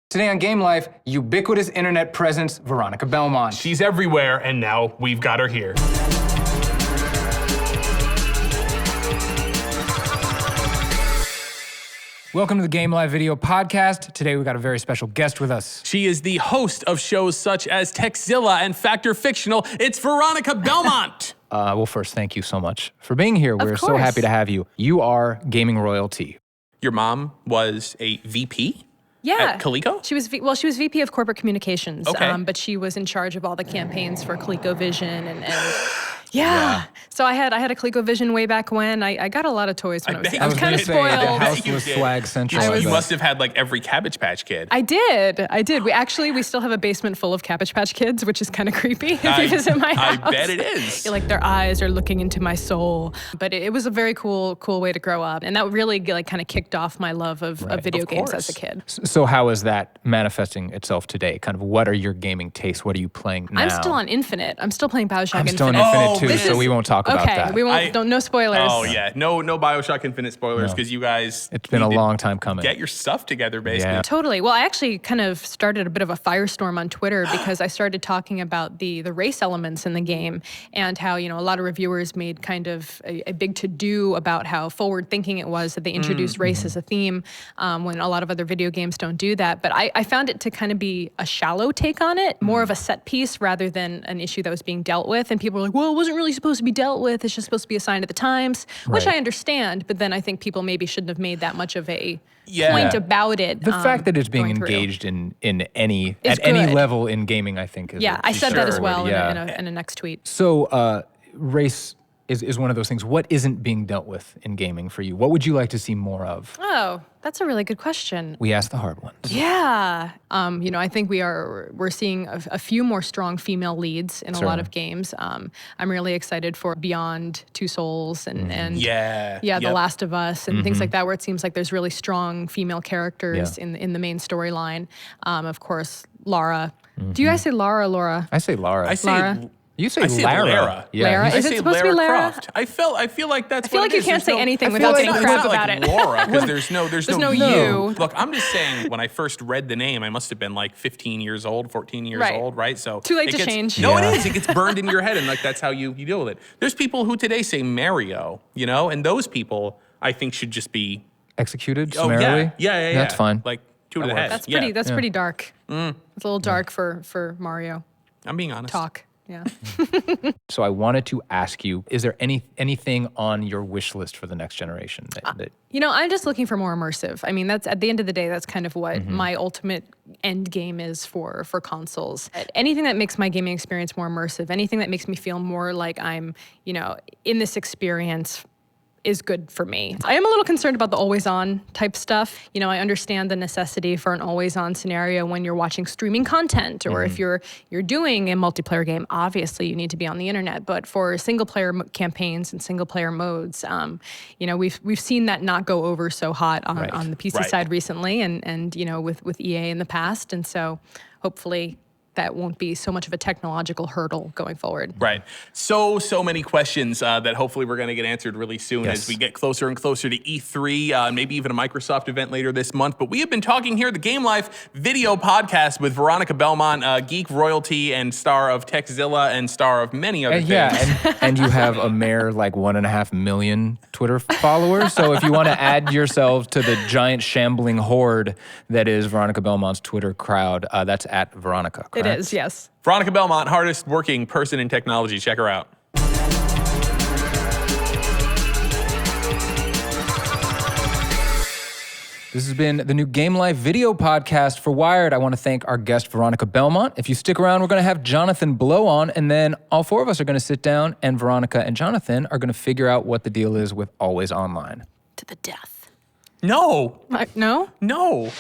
Today on Game Life, ubiquitous internet presence, Veronica Belmont. She's everywhere, and now we've got her here. Welcome to the Game Live video podcast. Today we got a very special guest with us. She is the host of shows such as Techzilla and Factor Fictional. It's Veronica Belmont. Well, first, thank you so much for being here. We're so course. happy to have you. You are gaming royalty. Your mom was a VP? Yeah. At Coleco? She was VP of corporate communications, Okay. But she was in charge of all the campaigns for ColecoVision and yeah. So I had a ColecoVision way back when. I got a lot of toys when I was kind of spoiled. The house You was did. swag central. You must have had like every Cabbage Patch Kid. I did. We still have a basement full of Cabbage Patch Kids, which is kind of creepy if you visit my house. I bet it is. Like their eyes are looking into my soul. But it was a very cool way to grow up. And that really like kind of kicked off my love of video games as a kid. So how is that manifesting itself today? Kind of what are your gaming tastes? What are you playing now? I'm still on Infinite. I'm still playing BioShock Infinite. I'm still on Infinite too, this so we won't talk about that. Okay, we won't. No spoilers. Oh yeah, no BioShock Infinite spoilers because you guys. It's been a need to long time coming. Get your stuff together, basically. Yeah. Totally. Well, I actually kind of started a bit of a firestorm on Twitter because I started talking about the race elements in the game and how, a lot of reviewers made kind of a big to-do about how forward-thinking it was that they introduced race as a theme when a lot of other video games don't do that. But I found it to kind of be a shallow take on it, more of a set piece rather than an issue that was being dealt with. And people were like, well, it wasn't really supposed to be dealt with. It's just supposed to be a sign of the times, which I understand. But then I think people maybe shouldn't have made that much of a point about it. The fact that it's being going through. engaged in any Is at any good. level in gaming, I think is I said that as well Yeah. in a next tweet. So race is one of those things. What isn't being dealt with in gaming for you? What would you like to see more of? Oh, that's a really good question. We ask the hard ones. Yeah. I think we're seeing a few more strong female leads in a lot of games. I'm really excited for Beyond Two Souls and The Last of Us and things like that, where it seems like there's really strong female characters in the main storyline. Of course, Lara. Do you guys say Lara or Laura? I say Lara. I say Lara? You say I say Lara. Lara. Yeah. Lara? I Is it say supposed to be Lara Lara? Croft. I feel like that's. I feel what like it you is. can't There's say anything I without feel getting like crap it's not about like it. Laura, because there's no you. Look, I'm just saying, when I first read the name, I must have been like 15 years old, 14 years Right. old, right? So Too late it to gets- change. No, Yeah. it is. It gets burned in your head, and like that's how you deal with it. There's people who today say Mario, and those people I think should just be. Executed Oh summarily? yeah. That's fine. Like two to the head. That's Yeah. pretty. That's pretty dark. It's a little dark for Mario I'm being honest. talk. Yeah. So I wanted to ask you, is there anything on your wish list for the next generation? That I'm just looking for more immersive. I mean, that's at the end of the day, that's kind of what my ultimate end game is for consoles. Anything that makes my gaming experience more immersive, anything that makes me feel more like I'm, in this experience is good for me. I am a little concerned about the always-on type stuff. I understand the necessity for an always-on scenario when you're watching streaming content, or if you're doing a multiplayer game. Obviously, you need to be on the internet. But for single-player campaigns and single-player modes, we've seen that not go over so hot on the PC side recently, and with EA in the past. And so, hopefully, that won't be so much of a technological hurdle going forward. Right. So many questions that hopefully we're going to get answered really soon as we get closer and closer to E3, maybe even a Microsoft event later this month. But we have been talking here at the Game Life video podcast with Veronica Belmont, geek royalty and star of Techzilla and star of many other things. Yeah, and you have a mere 1.5 million Twitter followers. So if you want to add yourself to the giant shambling horde that is Veronica Belmont's Twitter crowd, that's at Veronica, correct? It is, yes. Veronica Belmont, hardest working person in technology. Check her out. This has been the new Game Life video podcast for Wired. I want to thank our guest, Veronica Belmont. If you stick around, we're going to have Jonathan Blow on, and then all four of us are going to sit down, and Veronica and Jonathan are going to figure out what the deal is with Always Online. To the death. No. No? No.